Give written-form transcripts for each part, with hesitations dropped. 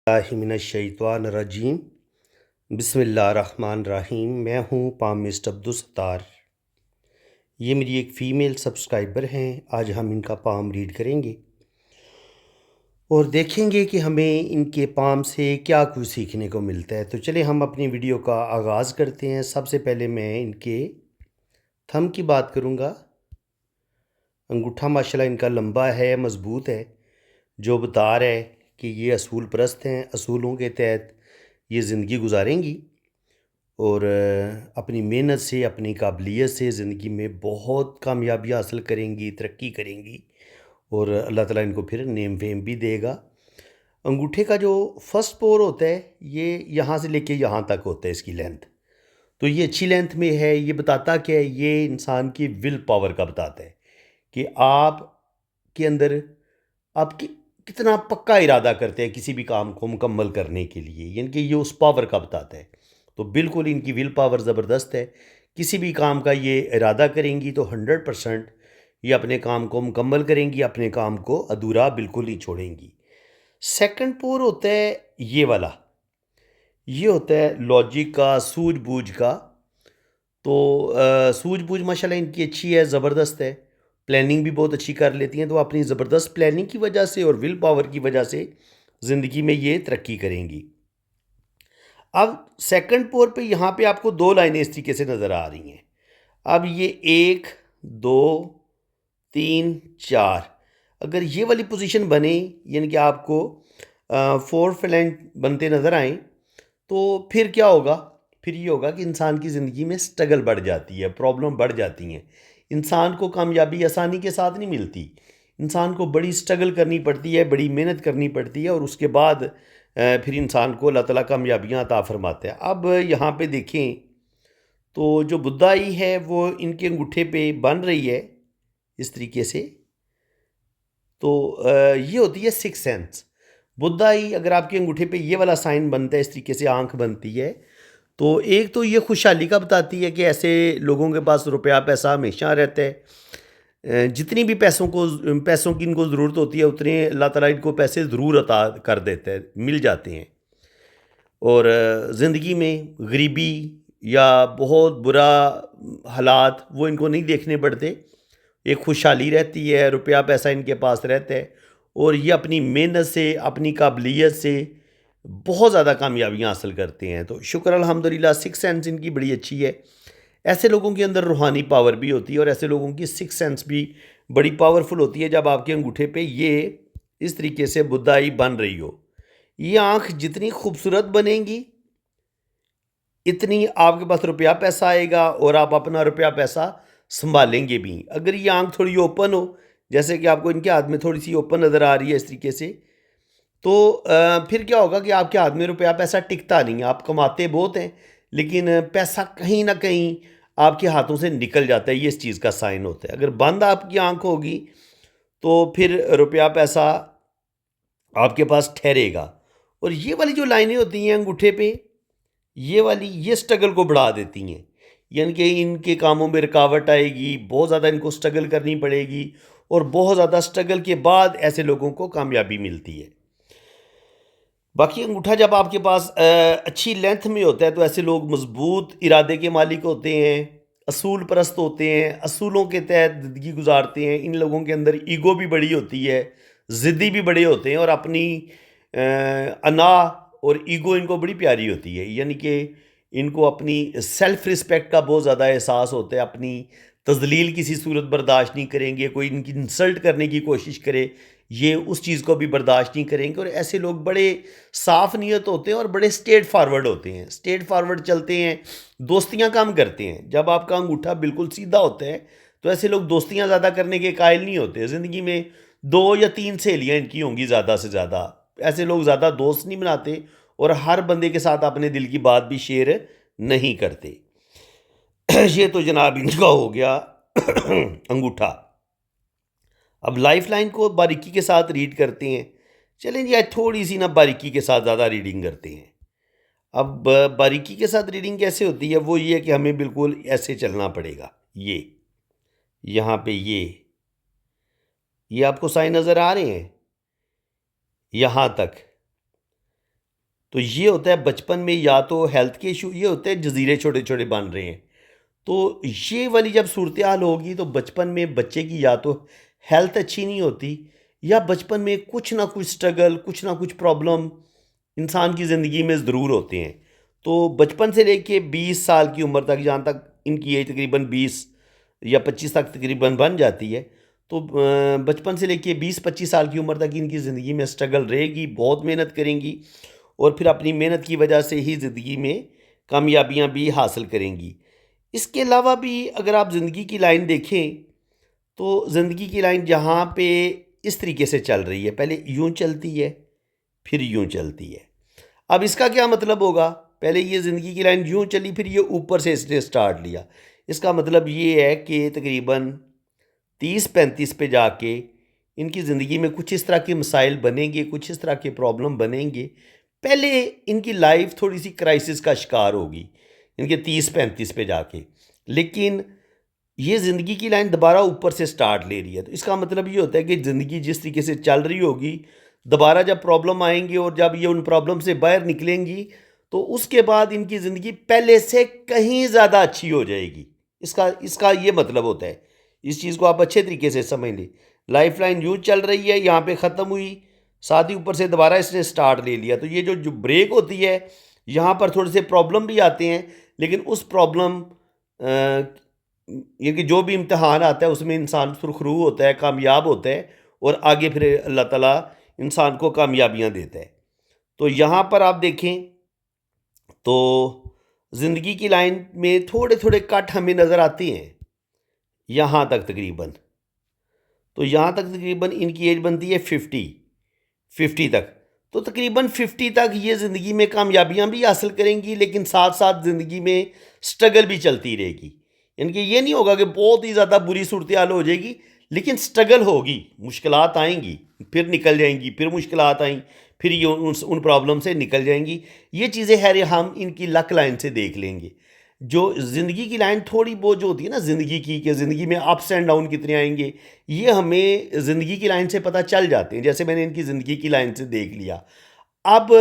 मिनश्शैतानिर्रजीम बिस्मिल्लाहिर्रहमानिर्रहीम। मैं हूँ पामिस्ट अब्दुल सत्तार। ये मेरी एक फ़ीमेल सब्सक्राइबर हैं। आज हम इनका पाम रीड करेंगे और देखेंगे कि हमें इनके पाम से क्या कुछ सीखने को मिलता है। तो चलिए हम अपनी वीडियो का आगाज़ करते हैं। सबसे पहले मैं इनके थंब की बात करूँगा। अंगूठा माशाल्लाह इनका लंबा है, मज़बूत है, जो बता रहा है कि ये असूल परस्त हैं। असूलों के तहत ये ज़िंदगी गुजारेंगी और अपनी मेहनत से, अपनी काबिलियत से ज़िंदगी में बहुत कामयाबी हासिल करेंगी, तरक्की करेंगी और अल्लाह ताला इनको फिर नेम फेम भी देगा। अंगूठे का जो फर्स्ट पोर होता है, ये यहाँ से लेके यहाँ तक होता है, इसकी लेंथ। तो ये अच्छी लेंथ में है। ये बताता क्या है? ये इंसान की विल पावर का बताता है कि आप के अंदर आप कितना पक्का इरादा करते हैं किसी भी काम को मुकम्मल करने के लिए, यानी कि ये उस पावर का बताता है। तो बिल्कुल इनकी विल पावर ज़बरदस्त है। किसी भी काम का ये इरादा करेंगी तो 100% ये अपने काम को मुकम्मल करेंगी, अपने काम को अधूरा बिल्कुल नहीं छोड़ेंगी। सेकंड पोर होता है ये वाला। ये होता है लॉजिक का, सूझबूझ का। तो सूझबूझ माशाल्लाह इनकी अच्छी है, ज़बरदस्त है। प्लानिंग भी बहुत अच्छी कर लेती हैं। तो अपनी ज़बरदस्त प्लानिंग की वजह से और विल पावर की वजह से ज़िंदगी में ये तरक्की करेंगी। अब सेकंड पोर पे यहाँ पे आपको दो लाइनें इस तरीके से नज़र आ रही हैं। अब ये 1, 2, 3, 4, अगर ये वाली पोजीशन बने, यानी कि आपको 4 फ्लैंक बनते नज़र आएँ, तो फिर क्या होगा? फिर ये होगा कि इंसान की ज़िंदगी में स्ट्रगल बढ़ जाती है, प्रॉब्लम बढ़ जाती हैं। इंसान को कामयाबी आसानी के साथ नहीं मिलती। इंसान को बड़ी स्ट्रगल करनी पड़ती है, बड़ी मेहनत करनी पड़ती है और उसके बाद फिर इंसान को अल्लाह ताला कामयाबियाँ अता फरमाता है। अब यहाँ पे देखें तो जो बुदाई है वो इनके अंगूठे पे बन रही है इस तरीके से। तो ये होती है सिक्स सेंस। बुदाई अगर आपके अंगूठे पे ये वाला साइन बनता है, इस तरीके से आंख बनती है, तो एक तो ये खुशहाली का बताती है कि ऐसे लोगों के पास रुपया पैसा हमेशा रहता है। जितनी भी पैसों की इनको ज़रूरत होती है, उतने अल्लाह ताला इनको पैसे ज़रूर अता कर देते हैं, मिल जाते हैं। और ज़िंदगी में गरीबी या बहुत बुरा हालात वो इनको नहीं देखने पड़ते। एक खुशहाली रहती है, रुपया पैसा इनके पास रहता है और ये अपनी मेहनत से, अपनी काबिलियत से बहुत ज़्यादा कामयाबियाँ हासिल करते हैं। तो शुक्र अल्हम्दुलिल्लाह, सिक्स सेंस इनकी बड़ी अच्छी है। ऐसे लोगों के अंदर रूहानी पावर भी होती है और ऐसे लोगों की सिक्स सेंस भी बड़ी पावरफुल होती है। जब आपके अंगूठे पे ये इस तरीके से बुदाई बन रही हो, ये आँख जितनी खूबसूरत बनेंगी, इतनी आपके पास रुपया पैसा आएगा और आप अपना रुपया पैसा संभालेंगे भी। अगर ये आँख थोड़ी ओपन हो, जैसे कि आपको इनके हाथ में थोड़ी सी ओपन नज़र आ रही है इस तरीके से, तो फिर क्या होगा कि आपके हाथ में रुपया पैसा टिकता नहीं है। आप कमाते बहुत हैं लेकिन पैसा कहीं ना कहीं आपके हाथों से निकल जाता है। ये इस चीज़ का साइन होता है। अगर बंद आपकी आँख होगी तो फिर रुपया पैसा आपके पास ठहरेगा। और ये वाली जो लाइनें होती हैं अंगूठे पे, ये वाली, ये स्ट्रगल को बढ़ा देती हैं। यानी कि इनके कामों में रुकावट आएगी, बहुत ज़्यादा इनको स्ट्रगल करनी पड़ेगी और बहुत ज़्यादा स्ट्रगल के बाद ऐसे लोगों को कामयाबी मिलती है। बाकी अंगूठा जब आपके पास अच्छी लेंथ में होता है तो ऐसे लोग मजबूत इरादे के मालिक होते हैं, असूल परस्त होते हैं, असूलों के तहत ज़िंदगी गुजारते हैं। इन लोगों के अंदर ईगो भी बड़ी होती है, ज़िद्दी भी बड़े होते हैं और अपनी अना और ईगो इनको बड़ी प्यारी होती है। यानी कि इनको अपनी सेल्फ रिस्पेक्ट का बहुत ज़्यादा एहसास होता है। अपनी तज़लील किसी सूरत बर्दाश्त नहीं करेंगे। कोई इनकी इंसल्ट करने की कोशिश करे, ये उस चीज़ को भी बर्दाश्त नहीं करेंगे। और ऐसे लोग बड़े साफ़ नीयत होते हैं और बड़े स्ट्रेट फॉरवर्ड होते हैं, स्ट्रेट फॉरवर्ड चलते हैं, दोस्तियाँ कम करते हैं। जब आपका अंगूठा बिल्कुल सीधा होता है तो ऐसे लोग दोस्तियाँ ज़्यादा करने के कायल नहीं होते। ज़िंदगी में 2 या 3 सहेलियाँ इनकी होंगी ज़्यादा से ज़्यादा। ऐसे लोग ज़्यादा दोस्त नहीं बनाते और हर बंदे के साथ अपने दिल की बात भी शेयर नहीं करते। ये तो जनाब इनका हो गया अंगूठा। अब लाइफ लाइन को बारीकी के साथ रीड करते हैं। चलें जी, आज थोड़ी सी ना बारीकी के साथ ज़्यादा रीडिंग करते हैं। अब बारीकी के साथ रीडिंग कैसे होती है? वो ये है कि हमें बिल्कुल ऐसे चलना पड़ेगा। ये यहाँ पे ये आपको साइन नज़र आ रहे हैं यहाँ तक। तो ये होता है बचपन में, या तो हेल्थ के इशू, ये होते हैं जजीरे छोटे छोटे बन रहे हैं। तो ये वाली जब सूरत हाल होगी तो बचपन में बच्चे की या तो हेल्थ अच्छी नहीं होती, या बचपन में कुछ ना कुछ स्ट्रगल, कुछ ना कुछ प्रॉब्लम इंसान की ज़िंदगी में ज़रूर होते हैं। तो बचपन से लेके 20 साल की उम्र तक, जहाँ तक इनकी एज तकरीबन 20 या 25 तक तकरीबन बन जाती है, तो बचपन से लेके 20-25 साल की उम्र तक इनकी ज़िंदगी में स्ट्रगल रहेगी, बहुत मेहनत करेंगी और फिर अपनी मेहनत की वजह से ही ज़िंदगी में कामयाबियाँ भी हासिल करेंगी। इसके अलावा भी अगर आप ज़िंदगी की लाइन देखें, तो ज़िंदगी की लाइन जहाँ पे इस तरीके से चल रही है, पहले यूँ चलती है, फिर यूँ चलती है। अब इसका क्या मतलब होगा? पहले ये ज़िंदगी की लाइन यूँ चली, फिर ये ऊपर से इसने स्टार्ट लिया। इसका मतलब ये है कि तकरीबन 30-35 पे जाके इनकी ज़िंदगी में कुछ इस तरह के मसाइल बनेंगे, कुछ इस तरह के प्रॉब्लम बनेंगे। पहले इनकी लाइफ थोड़ी-सी क्राइसिस का शिकार होगी, इनके 30-35 पे जाके। लेकिन ये ज़िंदगी की लाइन दोबारा ऊपर से स्टार्ट ले रही है। तो इसका मतलब ये होता है कि ज़िंदगी जिस तरीके से चल रही होगी, दोबारा जब प्रॉब्लम आएँगी और जब ये उन प्रॉब्लम से बाहर निकलेंगी, तो उसके बाद इनकी ज़िंदगी पहले से कहीं ज़्यादा अच्छी हो जाएगी। इसका इसका ये मतलब होता है। इस चीज़ को आप अच्छे तरीके से समझ लें। लाइफ लाइन यूँ चल रही है, यहाँ पे ख़त्म हुई, साथ ही ऊपर से दोबारा इसने स्टार्ट ले लिया। तो ये जो ब्रेक होती है, यहाँ पर थोड़े से प्रॉब्लम भी आते हैं, लेकिन उस प्रॉब्लम ये कि जो भी इम्तिहान आता है उसमें इंसान सुरखरू होता है, कामयाब होता है और आगे फिर अल्लाह ताला इंसान को कामयाबियाँ देता है। तो यहाँ पर आप देखें तो ज़िंदगी की लाइन में थोड़े-थोड़े कट हमें नज़र आते हैं, यहाँ तक तकरीबन। तो यहाँ तक तकरीबन इनकी एज बनती है 50 तक। तो तकरीबन 50 तक ये ज़िंदगी में कामयाबियाँ भी हासिल करेंगी, लेकिन साथ-साथ ज़िंदगी में स्ट्रगल भी चलती रहेगी। इनके ये नहीं होगा कि बहुत ही ज़्यादा बुरी सूरत हाल हो जाएगी, लेकिन स्ट्रगल होगी, मुश्किलात आएँगी, फिर निकल जाएँगी, फिर मुश्किलात आई, फिर ये उन प्रॉब्लम से निकल जाएँगी। ये चीज़ें खैर हम इनकी लक लाइन से देख लेंगे। जो ज़िंदगी की लाइन थोड़ी बहुत जो होती है ना ज़िंदगी की, कि ज़िंदगी में अप्स एंड डाउन कितने आएँगे, ये हमें ज़िंदगी की लाइन से पता चल जाते हैं। जैसे मैंने इनकी ज़िंदगी की लाइन से देख लिया। अब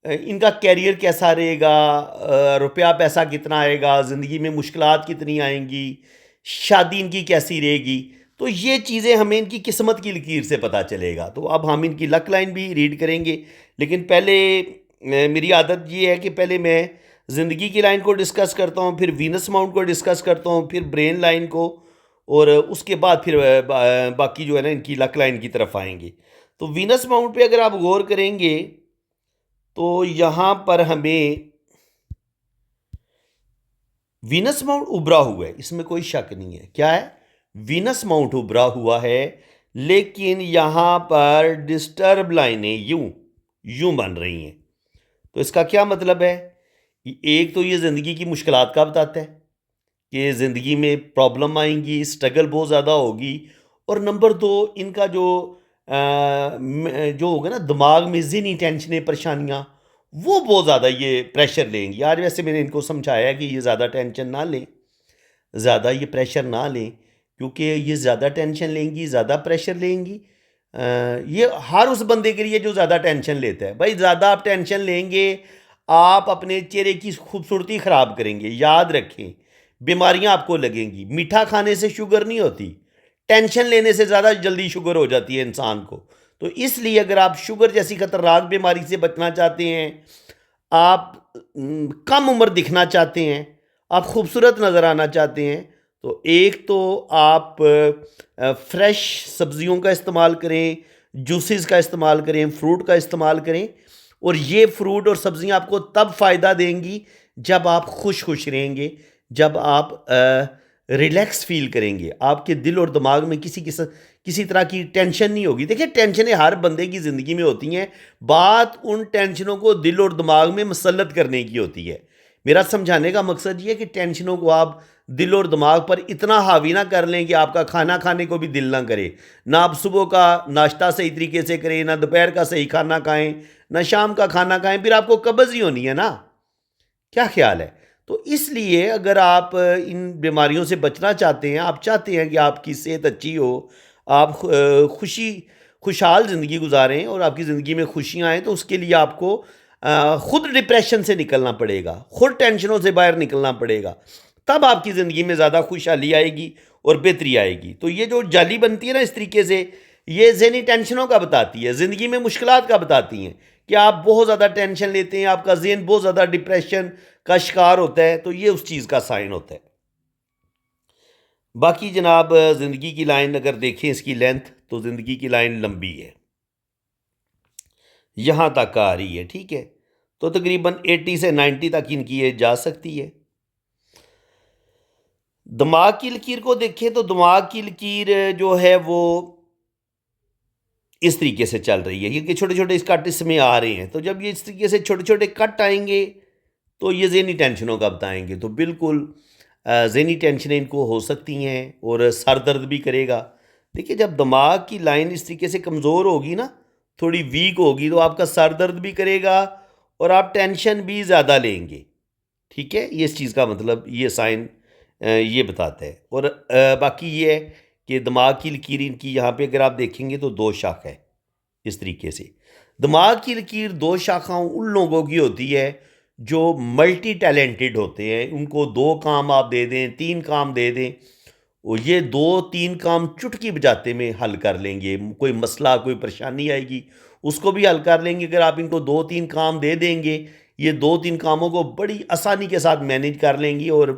इनका करियर कैसा रहेगा, रुपया पैसा कितना आएगा, ज़िंदगी में मुश्किलात कितनी आएँगी, शादी इनकी कैसी रहेगी, तो ये चीज़ें हमें इनकी किस्मत की लकीर से पता चलेगा। तो अब हम इनकी लक लाइन भी रीड करेंगे, लेकिन पहले मेरी आदत ये है कि पहले मैं ज़िंदगी की लाइन को डिस्कस करता हूँ, फिर वीनस माउंट को डिस्कस करता हूँ, फिर ब्रेन लाइन को, और उसके बाद फिर बाकी जो है ना इनकी लक लाइन की तरफ आएँगे। तो वीनस माउंट पे अगर आप गौर करेंगे तो यहाँ पर हमें वीनस माउंट उभरा हुआ है, इसमें कोई शक नहीं है। क्या है? वीनस माउंट उभरा हुआ है, लेकिन यहाँ पर डिस्टर्ब लाइनें यूं यूं बन रही हैं। तो इसका क्या मतलब है? एक तो ये ज़िंदगी की मुश्किलात का बताता है कि ज़िंदगी में प्रॉब्लम आएंगी, स्ट्रगल बहुत ज़्यादा होगी, और नंबर दो इनका जो होगा ना दिमाग में ज़हनी टेंशनें, परेशानियाँ, वो बहुत ज़्यादा ये प्रेशर लेंगी। आज वैसे मैंने इनको समझाया कि ये ज़्यादा टेंशन ना लें, ज़्यादा ये प्रेशर ना लें, क्योंकि ये ज़्यादा टेंशन लेंगी, ज़्यादा प्रेशर लेंगी। ये हर उस बंदे के लिए जो ज़्यादा टेंशन लेता है। भाई ज़्यादा आप टेंशन लेंगे, आप अपने चेहरे की खूबसूरती ख़राब करेंगे। याद रखें, बीमारियां आपको लगेंगी। मीठा खाने से शुगर नहीं होती, टेंशन लेने से ज़्यादा जल्दी शुगर हो जाती है इंसान को। तो इसलिए अगर आप शुगर जैसी खतरनाक बीमारी से बचना चाहते हैं, आप कम उम्र दिखना चाहते हैं, आप खूबसूरत नज़र आना चाहते हैं, तो एक तो आप फ्रेश सब्जियों का इस्तेमाल करें, जूसेस का इस्तेमाल करें, फ्रूट का इस्तेमाल करें। और ये फ्रूट और सब्जियां आपको तब फ़ायदा देंगी जब आप खुश खुश रहेंगे, जब आप रिलैक्स फील करेंगे, आपके दिल और दिमाग में किसी तरह की टेंशन नहीं होगी। देखिए, टेंशनें हर बंदे की ज़िंदगी में होती हैं, बात उन टेंशनों को दिल और दिमाग में मुसल्लत करने की होती है। मेरा समझाने का मकसद ये है कि टेंशनों को आप दिल और दिमाग पर इतना हावी ना कर लें कि आपका खाना खाने को भी दिल ना करे। ना आप सुबह का नाश्ता सही तरीके से करें, ना दोपहर का सही खाना खाएं, ना शाम का खाना खाएं, फिर आपको कब्ज़ ही होनी है ना। क्या ख्याल है? तो इसलिए अगर आप इन बीमारियों से बचना चाहते हैं, आप चाहते हैं कि आपकी सेहत अच्छी हो, आप खुशहाल ज़िंदगी गुजारें और आपकी ज़िंदगी में खुशियाँ आएँ, तो उसके लिए आपको खुद डिप्रेशन से निकलना पड़ेगा, खुद टेंशनों से बाहर निकलना पड़ेगा, तब आपकी ज़िंदगी में ज़्यादा खुशहाली आएगी और बेहतरी आएगी। तो ये जो जाली बनती है ना इस तरीके से, ये ज़हनी टेंशनों का बताती है, ज़िंदगी में मुश्किलात का बताती हैं कि आप बहुत ज़्यादा टेंशन लेते हैं, आपका ज़हन बहुत ज़्यादा डिप्रेशन का शिकार होता है, तो ये उस चीज़ का साइन होता है। बाकी जनाब ज़िंदगी की लाइन अगर देखें इसकी लेंथ, तो ज़िंदगी की लाइन लंबी है, यहाँ तक आ रही है, ठीक है। तो तकरीबन 80 से 90 तक इनकी ये जा सकती है। दिमाग की लकीर को देखें तो दिमाग की लकीर जो है वो इस तरीके से चल रही है, क्योंकि छोटे छोटे इस कट इसमें आ रहे हैं। तो जब ये इस तरीके से छोटे छोटे कट आएंगे तो ये ज़हनी टेंशनों का बताएंगे। तो बिल्कुल ज़हनी टेंशनें इनको हो सकती हैं और सर दर्द भी करेगा। देखिए, जब दिमाग की लाइन इस तरीके से कमज़ोर होगी ना, थोड़ी वीक होगी, तो आपका सर दर्द भी करेगा और आप टेंशन भी ज़्यादा लेंगे, ठीक है। ये इस चीज़ का मतलब ये साइन ये बताता है। और बाकी ये है कि दिमाग की लकीर इनकी यहाँ पे अगर आप देखेंगे तो दो शाखा है इस तरीके से। दिमाग की लकीर दो शाखाओं उन लोगों की होती है जो मल्टी टैलेंटेड होते हैं। उनको दो काम आप दे दें, तीन काम दे दें, और ये दो तीन काम चुटकी बजाते में हल कर लेंगे। कोई मसला, कोई परेशानी आएगी, उसको भी हल कर लेंगे। अगर आप इनको दो तीन काम दे देंगे, ये दो तीन कामों को बड़ी आसानी के साथ मैनेज कर लेंगी और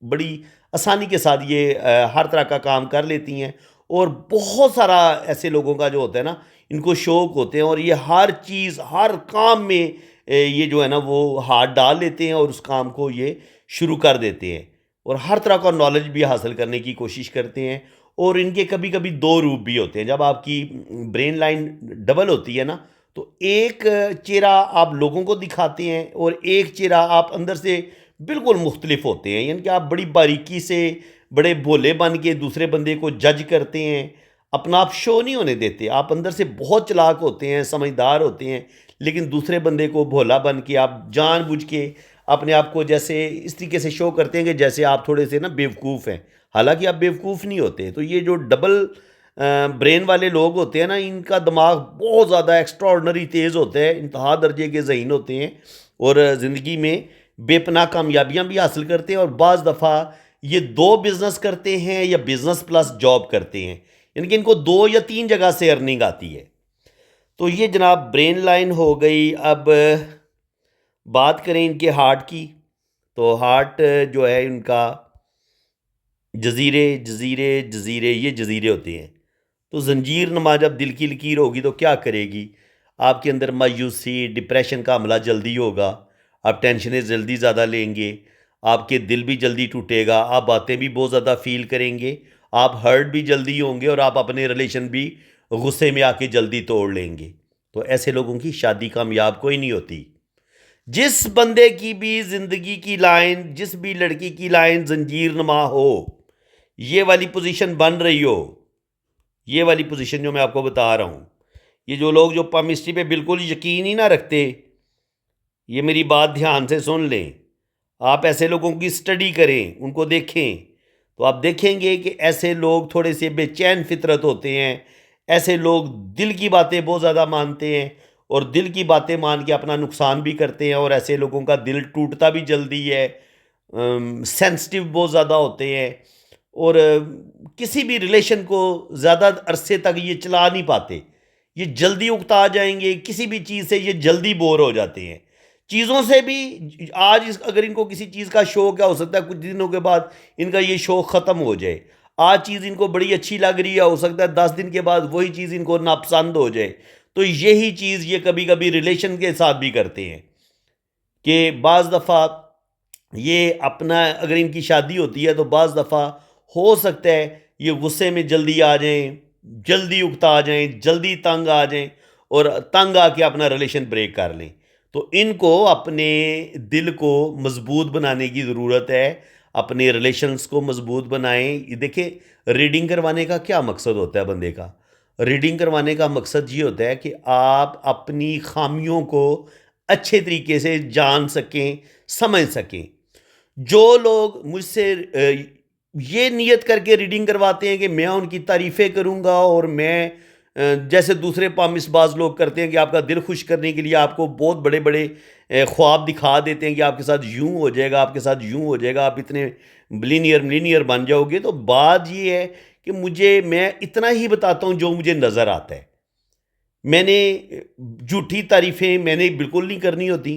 बड़ी आसानी के साथ ये हर तरह का काम कर लेती हैं। और बहुत सारा ऐसे लोगों का जो होता है ना, इनको शौक होते हैं और ये हर चीज़, हर काम में ये जो है ना वो हाथ डाल लेते हैं और उस काम को ये शुरू कर देते हैं और हर तरह का नॉलेज भी हासिल करने की कोशिश करते हैं। और इनके कभी कभी दो रूप भी होते हैं। जब आपकी ब्रेन लाइन डबल होती है ना, तो एक चेहरा आप लोगों को दिखाते हैं और एक चेहरा आप अंदर से बिल्कुल मुख्तलिफ होते हैं। यानी कि आप बड़ी बारीकी से, बड़े भोले बन के दूसरे बंदे को जज करते हैं, अपना आप शो नहीं होने देते। आप अंदर से बहुत चालाक होते हैं, समझदार होते हैं, लेकिन दूसरे बंदे को भोला बन के आप जानबूझ के अपने आप को जैसे इस तरीके से शो करते हैं कि जैसे आप थोड़े से ना बेवकूफ़ हैं, हालांकि आप बेवकूफ़ नहीं होते। तो ये जो डबल ब्रेन वाले लोग होते हैं ना, इनका दिमाग बहुत ज़्यादा एक्स्ट्रा ऑर्डनरी तेज़ होता है, इंतहा दर्जे के ज़हीन होते हैं और ज़िंदगी में बेपनाह कामयाबियां भी हासिल करते हैं। और बाज़ दफ़ा ये दो बिज़नेस करते हैं या बिज़नेस प्लस जॉब करते हैं, यानी कि इनको दो या तीन जगह से अर्निंग आती है। तो ये जनाब ब्रेन लाइन हो गई। अब बात करें इनके हार्ट की, तो हार्ट जो है इनका जजीरे जजीरे जजीरे, ये जजीरे होते हैं। तो जंजीर नमा जब दिल की लकीर होगी तो क्या करेगी, आपके अंदर मायूसी, डिप्रेशन का हमला जल्दी होगा, आप टेंशनें जल्दी ज़्यादा लेंगे, आपके दिल भी जल्दी टूटेगा, आप बातें भी बहुत ज़्यादा फील करेंगे, आप हर्ट भी जल्दी होंगे और आप अपने रिलेशन भी गुस्से में आके जल्दी तोड़ लेंगे। तो ऐसे लोगों की शादी कामयाब कोई नहीं होती। जिस बंदे की भी ज़िंदगी की लाइन, जिस भी लड़की की लाइन जंजीर नमा हो, ये वाली पोजीशन बन रही हो, ये वाली पोजीशन जो मैं आपको बता रहा हूँ, ये जो लोग जो पामिस्ट्री पे बिल्कुल यकीन ही ना रखते, ये मेरी बात ध्यान से सुन लें। आप ऐसे लोगों की स्टडी करें, उनको देखें, तो आप देखेंगे कि ऐसे लोग थोड़े से बेचैन फितरत होते हैं। ऐसे लोग दिल की बातें बहुत ज़्यादा मानते हैं और दिल की बातें मान के अपना नुकसान भी करते हैं। और ऐसे लोगों का दिल टूटता भी जल्दी है, सेंसिटिव बहुत ज़्यादा होते हैं और किसी भी रिलेशन को ज़्यादा अरसे तक ये चला नहीं पाते। ये जल्दी उकता जाएंगे, किसी भी चीज़ से ये जल्दी बोर हो जाते हैं। चीज़ों से भी आज अगर इनको किसी चीज़ का शौक क्या हो सकता है, कुछ दिनों के बाद इनका ये शौक ख़त्म हो जाए। आज चीज़ इनको बड़ी अच्छी लग रही है, हो सकता है 10 दिन के बाद वही चीज़ इनको नापसंद हो जाए। तो यही चीज़ ये कभी कभी रिलेशन के साथ भी करते हैं कि बाज़ दफ़ा ये अपना, अगर इनकी शादी होती है तो बाज़ दफ़ा हो सकता है ये गुस्से में जल्दी आ जाएं, जल्दी उकता आ जाएं, जल्दी तंग आ जाएं और तंग आके अपना रिलेशन ब्रेक कर लें। तो इनको अपने दिल को मजबूत बनाने की ज़रूरत है, अपने रिलेशंस को मजबूत बनाएं। देखिए, रीडिंग करवाने का क्या मकसद होता है बंदे का? रीडिंग करवाने का मकसद ये होता है कि आप अपनी खामियों को अच्छे तरीके से जान सकें, समझ सकें। जो लोग मुझसे ये नियत करके रीडिंग करवाते हैं कि मैं उनकी तारीफ़ें करूँगा और मैं जैसे दूसरे पामिशबाज लोग करते हैं कि आपका दिल खुश करने के लिए आपको बहुत बड़े बड़े ख्वाब दिखा देते हैं कि आपके साथ यूं हो जाएगा, आपके साथ यूं हो जाएगा, आप इतने बिलीनियर मिलीनियर बन जाओगे। तो बात ये है कि मैं इतना ही बताता हूँ जो मुझे नज़र आता है। मैंने झूठी तारीफ़ें मैंने बिल्कुल नहीं करनी होती।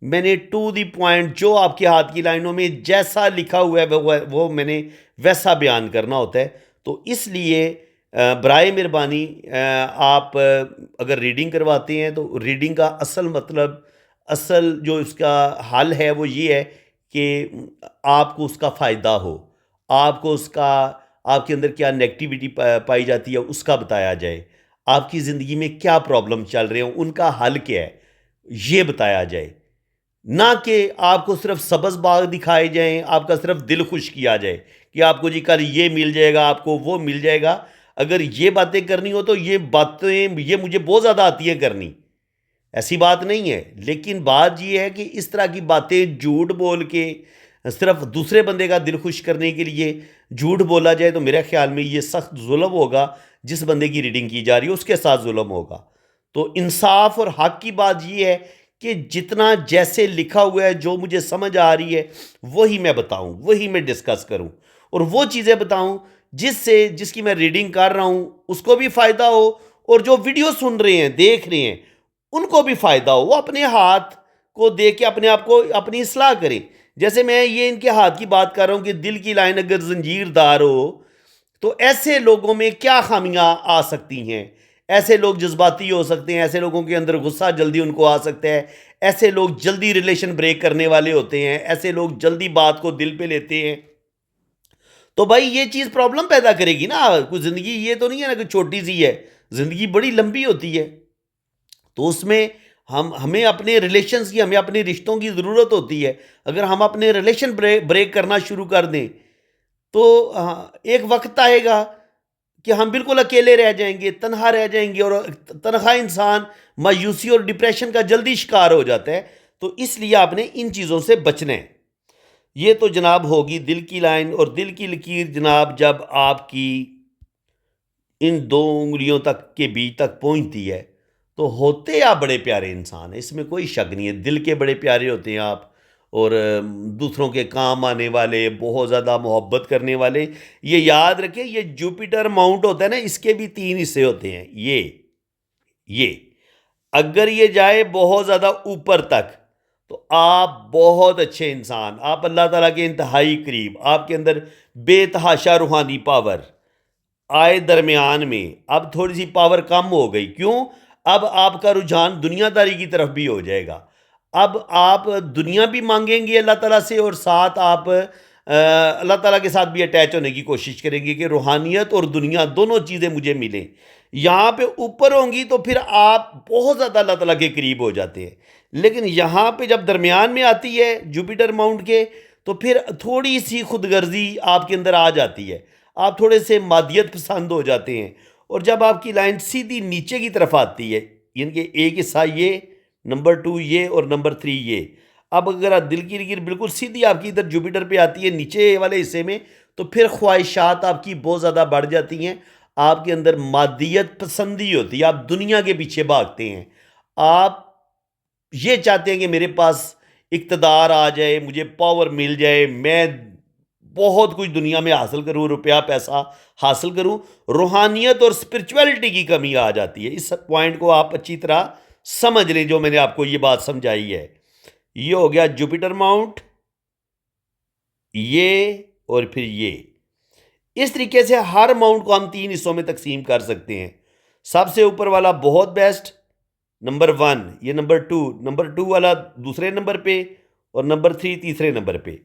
मैंने टू द पॉइंट जो आपके हाथ की लाइनों में जैसा लिखा हुआ है वो मैंने वैसा बयान करना होता है। तो इसलिए बराए मेहरबानी आप अगर रीडिंग करवाते हैं तो रीडिंग का असल मतलब, असल जो इसका हल है वो ये है कि आपको उसका फ़ायदा हो, आपको उसका, आपके अंदर क्या नेगेटिविटी पाई जाती है उसका बताया जाए, आपकी ज़िंदगी में क्या प्रॉब्लम चल रहे हो उनका हल क्या है ये बताया जाए, ना कि आपको सिर्फ सब्ज़ बाग दिखाए जाएं, आपका सिर्फ दिल खुश किया जाए कि आपको जी कल ये मिल जाएगा, आपको वो मिल जाएगा। अगर ये बातें करनी हो तो ये बातें ये मुझे बहुत ज़्यादा आती हैं करनी, ऐसी बात नहीं है। लेकिन बात ये है कि इस तरह की बातें झूठ बोल के सिर्फ दूसरे बंदे का दिल खुश करने के लिए झूठ बोला जाए तो मेरे ख्याल में ये सख्त जुल्म होगा। जिस बंदे की रीडिंग की जा रही है उसके साथ जुल्म होगा। तो इंसाफ और हक की बात ये है कि जितना जैसे लिखा हुआ है, जो मुझे समझ आ रही है वही मैं बताऊं, वही मैं डिस्कस करूं और वो चीज़ें बताऊं जिससे, जिसकी मैं रीडिंग कर रहा हूं उसको भी फ़ायदा हो और जो वीडियो सुन रहे हैं देख रहे हैं उनको भी फ़ायदा हो। वो अपने हाथ को देख के अपने आप को अपनी इस्लाह करें। जैसे मैं ये इनके हाथ की बात कर रहा हूं कि दिल की लाइन अगर जंजीरदार हो तो ऐसे लोगों में क्या खामियां आ सकती हैं। ऐसे लोग जज्बाती हो सकते हैं, ऐसे लोगों के अंदर गुस्सा जल्दी उनको आ सकता है, ऐसे लोग जल्दी रिलेशन ब्रेक करने वाले होते हैं, ऐसे लोग जल्दी बात को दिल पे लेते हैं। तो भाई ये चीज़ प्रॉब्लम पैदा करेगी ना। कोई ज़िंदगी ये तो नहीं है ना कि छोटी सी है, ज़िंदगी बड़ी लंबी होती है। तो उसमें हमें अपने रिलेशंस की, हमें अपने रिश्तों की ज़रूरत होती है। अगर हम अपने रिलेशन ब्रेक करना शुरू कर दें तो एक वक्त आएगा कि हम बिल्कुल अकेले रह जाएंगे, तन्हा रह जाएंगे और तन्हा इंसान मायूसी और डिप्रेशन का जल्दी शिकार हो जाता है। तो इसलिए आपने इन चीज़ों से बचना है। ये तो जनाब होगी दिल की लाइन और दिल की लकीर। जनाब जब आपकी इन दो उंगलियों तक के बीच तक पहुंचती है तो होते आप बड़े प्यारे इंसान हैं, इसमें कोई शक नहीं है। दिल के बड़े प्यारे होते हैं आप और दूसरों के काम आने वाले, बहुत ज़्यादा मोहब्बत करने वाले। ये याद रखें, ये जुपिटर माउंट होता है ना, इसके भी 3 हिस्से होते हैं। ये अगर ये जाए बहुत ज़्यादा ऊपर तक तो आप बहुत अच्छे इंसान, आप अल्लाह ताला के इंतहाई करीब, आपके अंदर बेतहाशा रूहानी पावर आए। दरमियान में अब थोड़ी सी पावर कम हो गई, क्यों? अब आपका रुझान दुनियादारी की तरफ भी हो जाएगा। अब आप दुनिया भी मांगेंगे अल्लाह ताला से और साथ आप अल्लाह ताला के साथ भी अटैच होने की कोशिश करेंगे कि रूहानियत और दुनिया दोनों चीज़ें मुझे मिलें। यहाँ पे ऊपर होंगी तो फिर आप बहुत ज़्यादा अल्लाह ताला के करीब हो जाते हैं। लेकिन यहाँ पे जब दरमियान में आती है जुपिटर माउंट के तो फिर थोड़ी सी खुदगर्जी आपके अंदर आ जाती है, आप थोड़े से मादियत पसंद हो जाते हैं। और जब आपकी लाइन सीधी नीचे की तरफ आती है, यानी कि एक हिस्सा ये, नंबर 2 ये और नंबर 3 ये। अब अगर आप दिल की लकीर बिल्कुल सीधी आपकी इधर जुपिटर पे आती है नीचे वाले हिस्से में तो फिर ख्वाहिशात आपकी बहुत ज़्यादा बढ़ जाती हैं। आपके अंदर मादियत पसंदी होती है, आप दुनिया के पीछे भागते हैं। आप ये चाहते हैं कि मेरे पास इक़्तिदार आ जाए, मुझे पावर मिल जाए, मैं बहुत कुछ दुनिया में हासिल करूँ, रुपया पैसा हासिल करूँ। रूहानियत और स्पिरिचुअलिटी की कमी आ जाती है। इस पॉइंट को आप अच्छी तरह समझ लें जो मैंने आपको ये बात समझाई है। ये हो गया जुपिटर माउंट, ये और फिर ये। इस तरीके से हर माउंट को हम 3 हिस्सों में तकसीम कर सकते हैं। सबसे ऊपर वाला बहुत बेस्ट, नंबर 1, ये नंबर 2 वाला दूसरे नंबर पे और नंबर 3 तीसरे नंबर पे।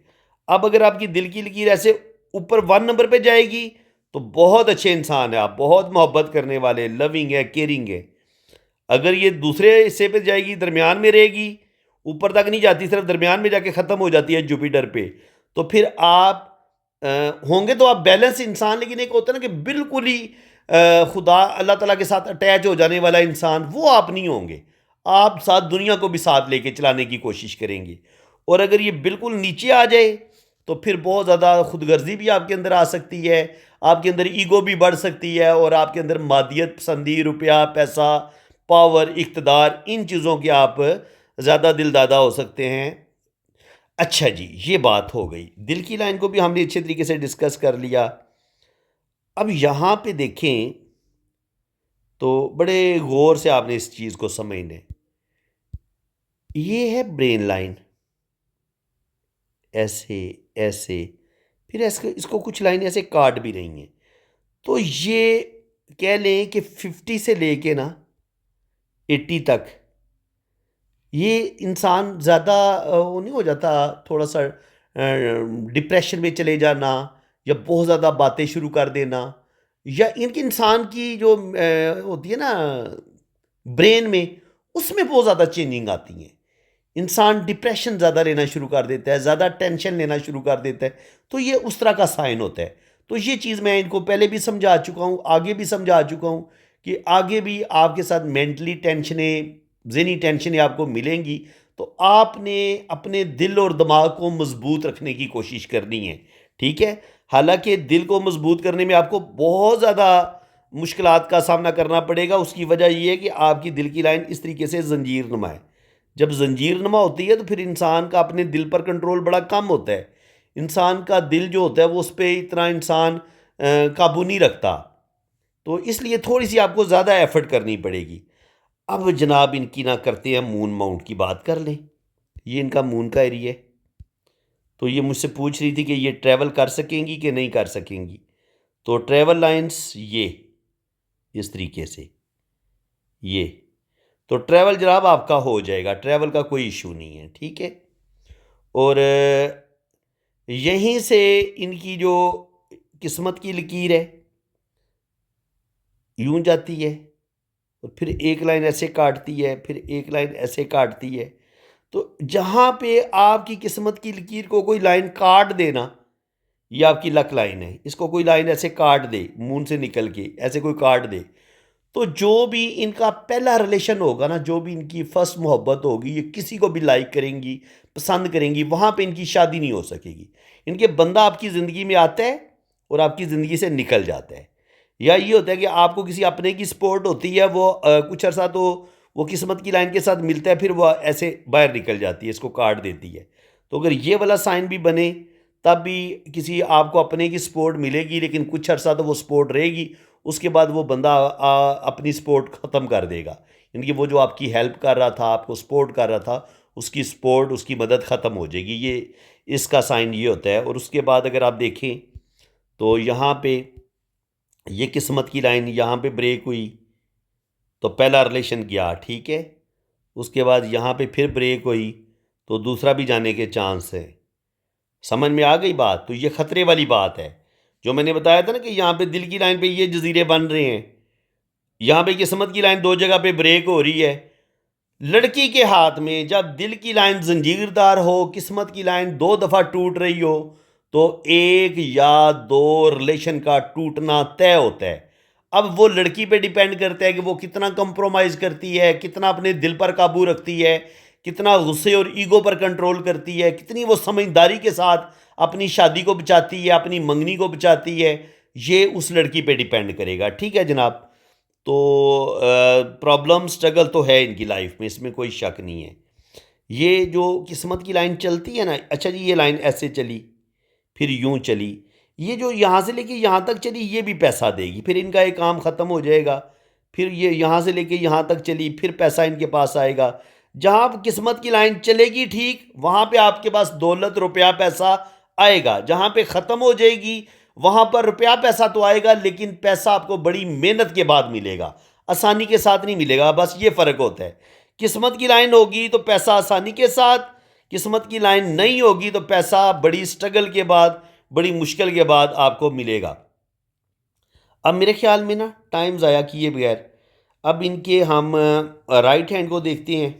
अब अगर आपकी दिल की लकीर ऐसे ऊपर 1 नंबर पे जाएगी तो बहुत अच्छे इंसान है आप, बहुत मोहब्बत करने वाले, लविंग है, केयरिंग है। अगर ये दूसरे हिस्से पे जाएगी, दरमियान में रहेगी, ऊपर तक नहीं जाती, सिर्फ दरमियान में जाके ख़त्म हो जाती है जुपिटर पे, तो फिर आप होंगे तो आप बैलेंस इंसान। लेकिन एक होता है ना कि बिल्कुल ही खुदा अल्लाह ताला के साथ अटैच हो जाने वाला इंसान, वो आप नहीं होंगे। आप साथ दुनिया को भी साथ लेके चलाने की कोशिश करेंगे। और अगर ये बिल्कुल नीचे आ जाए तो फिर बहुत ज़्यादा खुदगर्जी भी आपके अंदर आ सकती है। आपके अंदर ईगो भी बढ़ सकती है और आपके अंदर मादियत पसंदी, रुपया, पैसा, पावर, इक़्तिदार, इन चीज़ों के आप ज़्यादा दिलदादा हो सकते हैं। अच्छा जी, ये बात हो गई। दिल की लाइन को भी हमने अच्छे तरीके से डिस्कस कर लिया। अब यहाँ पे देखें तो बड़े गौर से आपने इस चीज़ को समझना है। ये है ब्रेन लाइन, ऐसे, ऐसे, फिर ऐसे इसको कुछ लाइन ऐसे काट भी रही हैं। तो ये कह लें कि 50 से लेके ना 80 तक ये इंसान ज़्यादा वो नहीं हो जाता, थोड़ा-सा डिप्रेशन में चले जाना या बहुत ज़्यादा बातें शुरू कर देना, या इनके इंसान की जो होती है ना ब्रेन में, उसमें बहुत ज़्यादा चेंजिंग आती हैं। इंसान डिप्रेशन ज़्यादा लेना शुरू कर देता है, ज़्यादा टेंशन लेना शुरू कर देता है, तो ये उस तरह का साइन होता है। तो ये चीज़ मैं इनको पहले भी समझा चुका हूँ, आगे भी समझा चुका हूँ कि आगे भी आपके साथ मेंटली टेंशनें, ज़हनी टेंशनें आपको मिलेंगी, तो आपने अपने दिल और दिमाग को मजबूत रखने की कोशिश करनी है, ठीक है। हालांकि दिल को मजबूत करने में आपको बहुत ज़्यादा मुश्किलात का सामना करना पड़ेगा। उसकी वजह यह है कि आपकी दिल की लाइन इस तरीके से जंजीर नुमा है। जब जंजीर नुमा होती है तो फिर इंसान का अपने दिल पर कंट्रोल बड़ा कम होता है। इंसान का दिल जो होता है वो उस पर इतना इंसान काबू नहीं रखता, तो इसलिए थोड़ी सी आपको ज़्यादा एफर्ट करनी पड़ेगी। अब जनाब इनकी ना करते हैं मून माउंट की बात कर लें। ये इनका मून का एरिया है, तो ये मुझसे पूछ रही थी कि ये ट्रैवल कर सकेंगी कि नहीं कर सकेंगी। तो ट्रैवल लाइंस ये इस तरीके से, ये तो ट्रैवल जनाब आपका हो जाएगा, ट्रैवल का कोई इशू नहीं है, ठीक है। और यहीं से इनकी जो किस्मत की लकीर है यूं जाती है और फिर एक लाइन ऐसे काटती है, फिर एक लाइन ऐसे काटती है। तो जहाँ पे आपकी किस्मत की लकीर को कोई लाइन काट देना, ये आपकी लक लाइन है। इसको कोई लाइन ऐसे काट दे, मून से निकल के ऐसे कोई काट दे, तो जो भी इनका पहला रिलेशन होगा ना, जो भी इनकी फर्स्ट मोहब्बत होगी, ये किसी को भी लाइक करेंगी, पसंद करेंगी, वहाँ पे इनकी शादी नहीं हो सकेगी। इनके बंदा आपकी ज़िंदगी में आता है और आपकी ज़िंदगी से निकल जाता है। या ये होता है कि आपको किसी अपने की सपोर्ट होती है, वो कुछ अर्सा तो वो किस्मत की लाइन के साथ मिलता है, फिर वो ऐसे बाहर निकल जाती है, इसको काट देती है। तो अगर ये वाला साइन भी बने तब भी किसी आपको अपने की सपोर्ट मिलेगी, लेकिन कुछ अर्सा तो वो सपोर्ट रहेगी, उसके बाद वो बंदा अपनी सपोर्ट ख़त्म कर देगा। यानी वो जो आपकी हेल्प कर रहा था, आपको सपोर्ट कर रहा था, उसकी सपोर्ट, उसकी मदद ख़त्म हो जाएगी। ये इसका साइन ये होता है। और उसके बाद अगर आप देखें तो यहाँ पे ये किस्मत की लाइन यहाँ पे ब्रेक हुई तो पहला रिलेशन गया, ठीक है। उसके बाद यहाँ पे फिर ब्रेक हुई तो दूसरा भी जाने के चांस है। समझ में आ गई बात? तो ये ख़तरे वाली बात है जो मैंने बताया था ना कि यहाँ पे दिल की लाइन पे ये जजीरे बन रहे हैं, यहाँ पे किस्मत की लाइन दो जगह पे ब्रेक हो रही है। लड़की के हाथ में जब दिल की लाइन जंजीरदार हो, किस्मत की लाइन दो दफ़ा टूट रही हो, तो एक या दो रिलेशन का टूटना तय होता है। अब वो लड़की पे डिपेंड करता है कि वो कितना कंप्रोमाइज़ करती है, कितना अपने दिल पर काबू रखती है, कितना गुस्से और ईगो पर कंट्रोल करती है, कितनी वो समझदारी के साथ अपनी शादी को बचाती है, अपनी मंगनी को बचाती है। ये उस लड़की पे डिपेंड करेगा, ठीक है जनाब। तो प्रॉब्लम स्ट्रगल तो है इनकी लाइफ में, इसमें कोई शक नहीं है। ये जो किस्मत की लाइन चलती है ना, अच्छा जी ये लाइन ऐसे चली, फिर यूं चली, ये जो यहाँ से लेके यहाँ तक चली ये भी पैसा देगी, फिर इनका एक काम ख़त्म हो जाएगा। फिर ये यहाँ से लेके यहाँ तक चली, फिर पैसा इनके पास आएगा। जहाँ किस्मत की लाइन चलेगी ठीक, वहाँ पे आपके पास दौलत, रुपया, पैसा आएगा। जहाँ पे ख़त्म हो जाएगी वहाँ पर रुपया पैसा तो आएगा, लेकिन पैसा आपको बड़ी मेहनत के बाद मिलेगा, आसानी के साथ नहीं मिलेगा। बस ये फ़र्क होता है। किस्मत की लाइन होगी तो पैसा आसानी के साथ, किस्मत की लाइन नहीं होगी तो पैसा बड़ी स्ट्रगल के बाद, बड़ी मुश्किल के बाद आपको मिलेगा। अब मेरे ख्याल में ना टाइम ज़ाया किए बगैर अब इनके हम राइट हैंड को देखते हैं।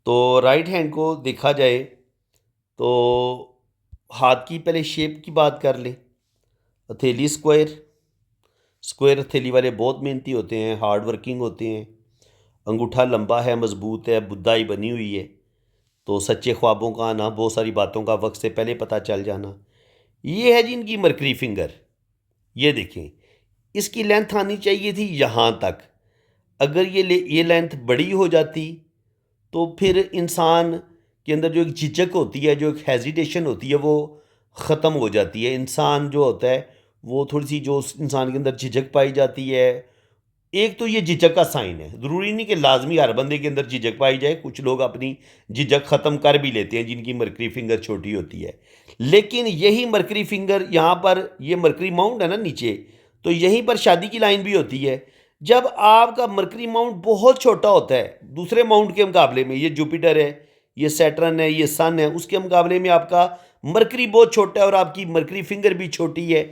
तो राइट हैंड को देखा जाए तो हाथ की पहले शेप की बात कर लें। हथेली स्क्वायर, स्क्वायर हथेली वाले बहुत मेहनती होते हैं, हार्ड वर्किंग होते हैं। अंगूठा लंबा है, मजबूत है, बुद्धाई बनी हुई है। तो सच्चे ख्वाबों का आना, बहुत सारी बातों का वक्त से पहले पता चल जाना। ये है जी इनकी मरकरी फिंगर। ये देखें, इसकी लेंथ आनी चाहिए थी यहाँ तक। अगर ये लेंथ बड़ी हो जाती तो फिर इंसान के अंदर जो एक झिझक होती है, जो एक हेजिटेशन होती है, वो ख़त्म हो जाती है। इंसान जो होता है वो थोड़ी सी जो उस इंसान के अंदर झिझक पाई जाती है, एक तो ये झिझक का साइन है। ज़रूरी नहीं कि लाजमी हर बंदे के अंदर झिझक पाई जाए, कुछ लोग अपनी झिझक ख़त्म कर भी लेते हैं जिनकी मरकरी फिंगर छोटी होती है। लेकिन यही मरकरी फिंगर यहाँ पर, ये मरकरी माउंट है ना नीचे, तो यहीं पर शादी की लाइन भी होती है। जब आपका मरकरी माउंट बहुत छोटा होता है दूसरे माउंट के मुकाबले में, ये जुपिटर है, ये सैटर्न है, ये सन है, उसके मुकाबले में आपका मरकरी बहुत छोटा है और आपकी मरकरी फिंगर भी छोटी है,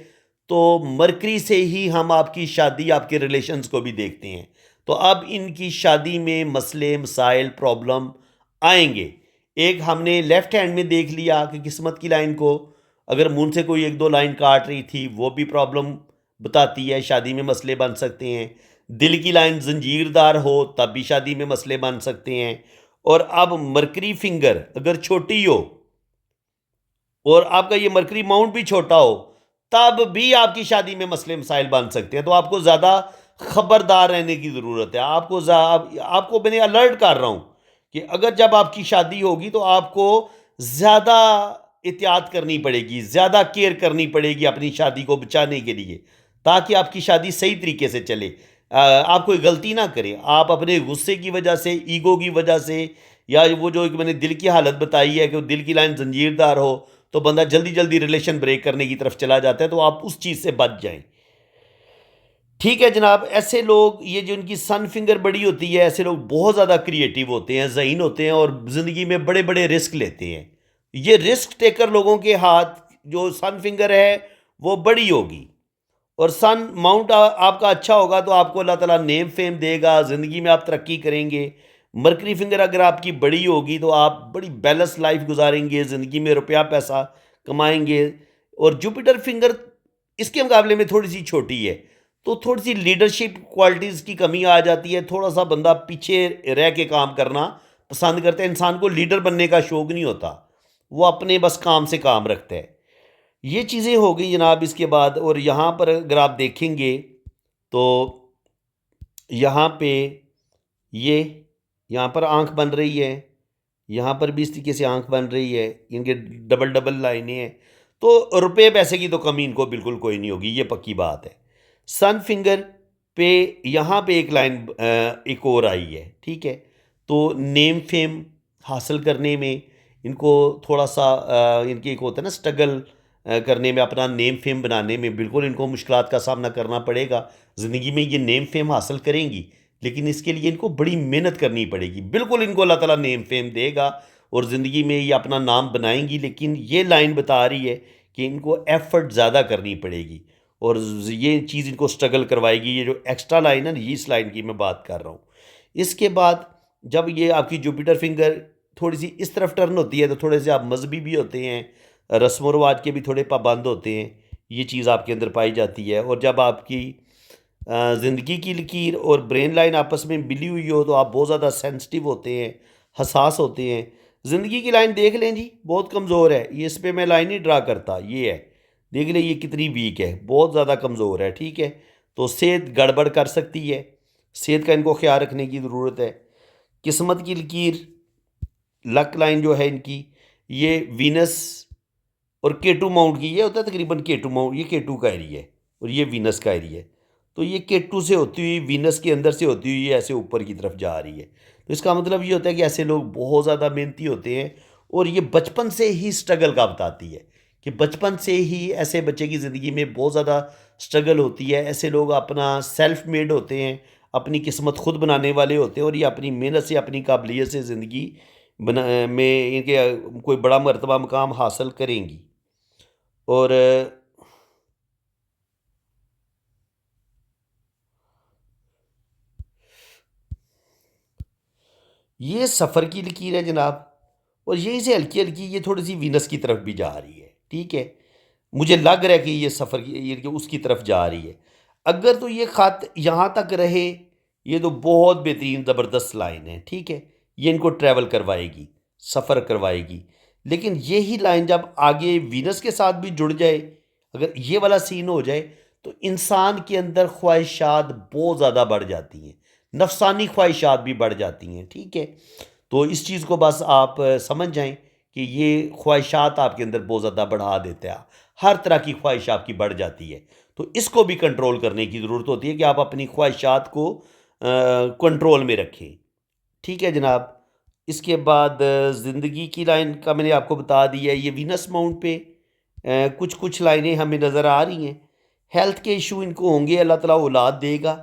तो मरकरी से ही हम आपकी शादी, आपके रिलेशंस को भी देखते हैं। तो अब इनकी शादी में मसले मसाइल प्रॉब्लम आएंगे। एक हमने लेफ्ट हैंड में देख लिया कि किस्मत की लाइन को अगर मून से कोई एक दो लाइन काट रही थी, वो भी प्रॉब्लम बताती है, शादी में मसले बन सकते हैं। दिल की लाइन जंजीरदार हो तब भी शादी में मसले बन सकते हैं। और अब मरकरी फिंगर अगर छोटी हो और आपका ये मरकरी माउंट भी छोटा हो, तब भी आपकी शादी में मसले मसाइल बन सकते हैं। तो आपको ज़्यादा खबरदार रहने की ज़रूरत है। आपको मैंने अलर्ट कर रहा हूँ कि अगर जब आपकी शादी होगी तो आपको ज़्यादा एहतियात करनी पड़ेगी, ज़्यादा केयर करनी पड़ेगी अपनी शादी को बचाने के लिए, ताकि आपकी शादी सही तरीके से चले। आप कोई गलती ना करें, आप अपने गुस्से की वजह से, ईगो की वजह से, या वो जो एक मैंने दिल की हालत बताई है कि दिल की लाइन जंजीरदार हो तो बंदा जल्दी जल्दी रिलेशन ब्रेक करने की तरफ चला जाता है, तो आप उस चीज़ से बच जाएं। ठीक है जनाब, ऐसे लोग, ये जो इनकी सन फिंगर बड़ी होती है, ऐसे लोग बहुत ज़्यादा क्रिएटिव होते हैं, ज़हीन होते हैं और ज़िंदगी में बड़े बड़े रिस्क लेते हैं। ये रिस्क टेकर लोगों के हाथ, जो सन फिंगर है वो बड़ी होगी और सन माउंट आपका अच्छा होगा तो आपको अल्लाह ताला नेम फेम देगा, ज़िंदगी में आप तरक्की करेंगे। मरकरी फिंगर अगर आपकी बड़ी होगी तो आप बड़ी बैलेंस लाइफ गुजारेंगे, ज़िंदगी में रुपया पैसा कमाएंगे। और जुपिटर फिंगर इसके मुकाबले में थोड़ी सी छोटी है, तो थोड़ी सी लीडरशिप क्वालिटीज़ की कमी आ जाती है। थोड़ा सा बंदा पीछे रह के काम करना पसंद करता है। इंसान को लीडर बनने का शौक़ नहीं होता, वो अपने बस काम से काम रखता है। ये चीज़ें हो गई जनाब इसके बाद। और यहाँ पर अगर आप देखेंगे तो यहाँ पे ये यहाँ पर आंख बन रही है, यहाँ पर भी इस तरीके से आंख बन रही है, इनके डबल डबल लाइनें हैं। तो रुपए पैसे की तो कमी इनको बिल्कुल कोई नहीं होगी, ये पक्की बात है। सन फिंगर पे यहाँ पे एक लाइन एक और आई है, ठीक है। तो नेम फेम हासिल करने में इनको थोड़ा सा इनके एक होता है ना स्ट्रगल करने में, अपना नेम फेम बनाने में बिल्कुल इनको मुश्किलात का सामना करना पड़ेगा। ज़िंदगी में ये नेम फेम हासिल करेंगी, लेकिन इसके लिए इनको बड़ी मेहनत करनी पड़ेगी। बिल्कुल इनको अल्लाह ताला नेम फेम देगा और ज़िंदगी में ये अपना नाम बनाएंगी, लेकिन ये लाइन बता रही है कि इनको एफ़र्ट ज़्यादा करनी पड़ेगी और ये चीज़ इनको स्ट्रगल करवाएगी। ये जो एक्स्ट्रा लाइन है ना, ये इस लाइन की मैं बात कर रहा हूँ। इसके बाद जब ये आपकी जुपिटर फिंगर थोड़ी सी इस तरफ टर्न होती है तो थोड़े से आप मजहबी भी होते हैं, रस्म व रिवाज के भी थोड़े पाबंद होते हैं, ये चीज़ आपके अंदर पाई जाती है। और जब आपकी ज़िंदगी की लकीर और ब्रेन लाइन आपस में मिली हुई हो तो आप बहुत ज़्यादा सेंसिटिव होते हैं, हसास होते हैं। ज़िंदगी की लाइन देख लें जी, बहुत कमज़ोर है ये, इस पे मैं लाइन नहीं ड्रा करता, ये है, देख लें ये कितनी वीक है, बहुत ज़्यादा कमज़ोर है, ठीक है। तो सेहत गड़बड़ कर सकती है, सेहत का इनको ख्याल रखने की ज़रूरत है। किस्मत की लकीर, लक लाइन जो है इनकी, ये वीनस और केटू माउंट की, ये होता है तकरीबन केटू माउंट, ये केटू का एरिया है और ये वीनस का एरिया है। तो ये केटू से होती हुई वीनस के अंदर से होती हुई ये ऐसे ऊपर की तरफ जा रही है। तो इसका मतलब ये होता है कि ऐसे लोग बहुत ज़्यादा मेहनती होते हैं और ये बचपन से ही स्ट्रगल का बताती है कि बचपन से ही ऐसे बच्चे की ज़िंदगी में बहुत ज़्यादा स्ट्रगल होती है। ऐसे लोग अपना सेल्फ मेड होते हैं, अपनी किस्मत खुद बनाने वाले होते हैं और ये अपनी मेहनत से, अपनी काबिलियत से ज़िंदगी बना में इनके कोई बड़ा मर्तबा मकाम हासिल करेंगी। और ये सफ़र की लकीर है जनाब, और यहीं से हल्की हल्की ये थोड़ी सी वीनस की तरफ भी जा रही है, ठीक है। मुझे लग रहा है कि ये सफ़र की ये उसकी तरफ जा रही है। अगर तो ये ख़त यहाँ तक रहे, ये तो बहुत बेहतरीन ज़बरदस्त लाइन है, ठीक है। ये इनको ट्रैवल करवाएगी, सफ़र करवाएगी। लेकिन यही लाइन जब आगे वीनस के साथ भी जुड़ जाए, अगर ये वाला सीन हो जाए, तो इंसान के अंदर ख्वाहिशात बहुत ज़्यादा बढ़ जाती हैं, नफसानी ख्वाहिशात भी बढ़ जाती हैं, ठीक है। तो इस चीज़ को बस आप समझ जाएं कि ये ख्वाहिशात आपके अंदर बहुत ज़्यादा बढ़ा देता है, हर तरह की ख्वाहिश आपकी बढ़ जाती है। तो इसको भी कंट्रोल करने की ज़रूरत होती है कि आप अपनी ख्वाहिशात को कंट्रोल में रखें, ठीक है जनाब। इसके बाद ज़िंदगी की लाइन का मैंने आपको बता दिया। ये वीनस माउंट पे कुछ कुछ लाइनें हमें नज़र आ रही हैं। हेल्थ के इशू इनको होंगे, अल्लाह ताला औलाद देगा,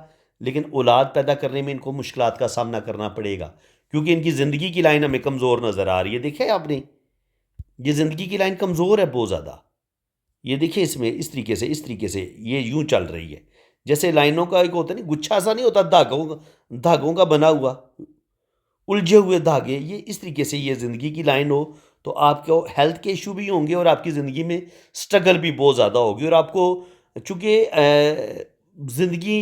लेकिन औलाद पैदा करने में इनको मुश्किलात का सामना करना पड़ेगा, क्योंकि इनकी ज़िंदगी की लाइन हमें कमज़ोर नज़र आ रही है। देखिए आपने, ये ज़िंदगी की लाइन कमज़ोर है बहुत ज़्यादा। ये देखिए इसमें इस तरीके से ये यूँ चल रही है। जैसे लाइनों का एक होता है नहीं, गुच्छा सा नहीं होता धागों का बना हुआ, उलझे हुए धागे, ये इस तरीके से ये ज़िंदगी की लाइन हो, तो आपको हेल्थ के इशू भी होंगे और आपकी ज़िंदगी में स्ट्रगल भी बहुत ज़्यादा होगी। और आपको चूँकि ज़िंदगी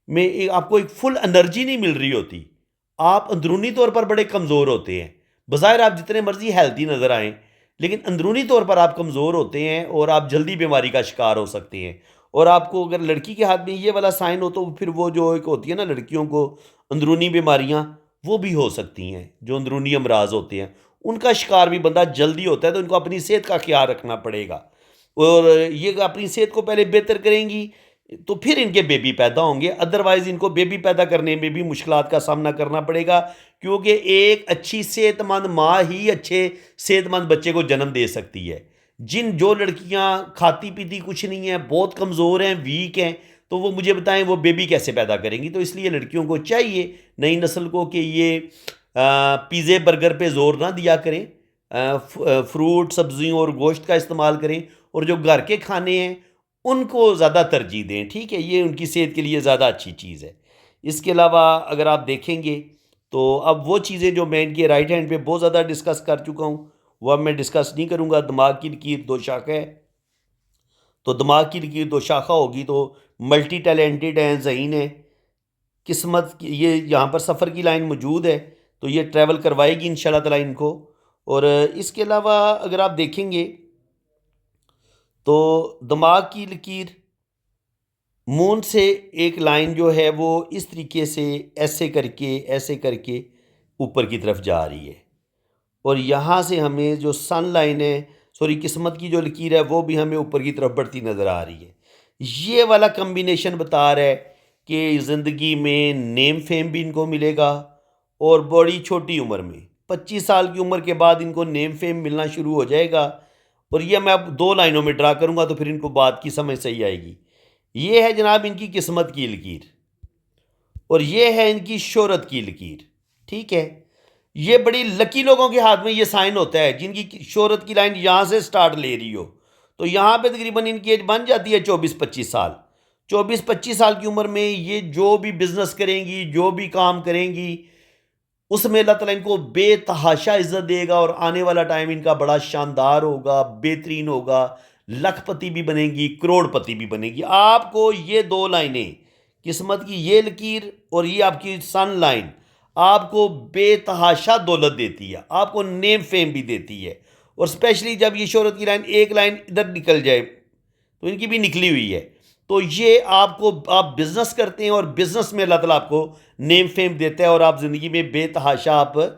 में आपको एक फुल एनर्जी नहीं मिल रही होती, आप अंदरूनी तौर पर बड़े कमज़ोर होते हैं। बज़ाहिर आप जितने मर्ज़ी हेल्दी नज़र आएँ, लेकिन अंदरूनी तौर पर आप कमज़ोर होते हैं और आप जल्दी बीमारी का शिकार हो सकते हैं। और आपको अगर लड़की के हाथ में ये वाला साइन हो, तो फिर वो जो एक होती है ना लड़कियों को अंदरूनी बीमारियाँ, वो भी हो सकती हैं। जो अंदरूनी अमराज होते हैं उनका शिकार भी बंदा जल्दी होता है, तो इनको अपनी सेहत का ख्याल रखना पड़ेगा। और ये अपनी सेहत को पहले बेहतर करेंगी तो फिर इनके बेबी पैदा होंगे, अदरवाइज़ इनको बेबी पैदा करने में भी मुश्किलात का सामना करना पड़ेगा, क्योंकि एक अच्छी सेहतमंद माँ ही अच्छे सेहतमंद बच्चे को जन्म दे सकती है। जो लड़कियां खाती पीती कुछ नहीं है, बहुत कमज़ोर हैं, वीक हैं, तो वो मुझे बताएं वो बेबी कैसे पैदा करेंगी। तो इसलिए लड़कियों को चाहिए, नई नस्ल को, कि ये पिज़्ज़े बर्गर पे ज़ोर ना दिया करें, फ्रूट सब्जियों और गोश्त का इस्तेमाल करें, और जो घर के खाने हैं उनको ज़्यादा तरजीह दें, ठीक है। ये उनकी सेहत के लिए ज़्यादा अच्छी चीज़ है। इसके अलावा अगर आप देखेंगे तो अब वो चीज़ें जो मैं इनके राइट हैंड पे बहुत ज़्यादा डिस्कस कर चुका हूँ, वो अब मैं डिस्कस नहीं करूँगा। दिमाग की लकीर दो शाखा है, तो दिमाग की लकीर दो शाखा होगी तो मल्टी टैलेंटेड हैं, ज़हीन है, किस्मत ये यहाँ पर सफ़र की लाइन मौजूद है, तो ये ट्रैवल करवाएगी इंशाल्लाह ताला इनको। और इसके अलावा अगर आप देखेंगे तो दिमाग की लकीर मून से एक लाइन जो है वो इस तरीके से ऐसे करके ऊपर की तरफ जा रही है, और यहाँ से हमें जो सन लाइन है, सॉरी किस्मत की जो लकीर है, वो भी हमें ऊपर की तरफ बढ़ती नज़र आ रही है। ये वाला कम्बिनेशन बता रहा है कि ज़िंदगी में नेम फेम भी इनको मिलेगा, और बड़ी छोटी उम्र में 25 साल की उम्र के बाद इनको नेम फेम मिलना शुरू हो जाएगा। और ये मैं अब दो लाइनों में ड्रा करूँगा तो फिर इनको बात की समझ सही आएगी। ये है जनाब इनकी किस्मत की लकीर, और ये है इनकी शोहरत की लकीर, ठीक है। ये बड़ी लकी लोगों के हाथ में ये साइन होता है जिनकी शोहरत की लाइन यहाँ से स्टार्ट ले रही हो। तो यहाँ पे तकरीबन इनकी एज बन जाती है 24-25 साल। 24-25 साल की उम्र में ये जो भी बिजनेस करेंगी, जो भी काम करेंगी, उसमें अल्लाह ताला इनको बेतहाशा इज्जत देगा, और आने वाला टाइम इनका बड़ा शानदार होगा, बेहतरीन होगा। लखपति भी बनेंगी, करोड़पति भी बनेगी। आपको ये दो लाइनें, किस्मत की ये लकीर और ये आपकी सन लाइन, आपको बेतहाशा दौलत देती है, आपको नेम फेम भी देती है। और स्पेशली जब ये शोहरत की लाइन, एक लाइन इधर निकल जाए, तो इनकी भी निकली हुई है, तो ये आपको, आप बिजनेस करते हैं और बिजनेस में अल्लाह ताला आपको नेम फेम देता है, और आप ज़िंदगी में बेतहाशा आप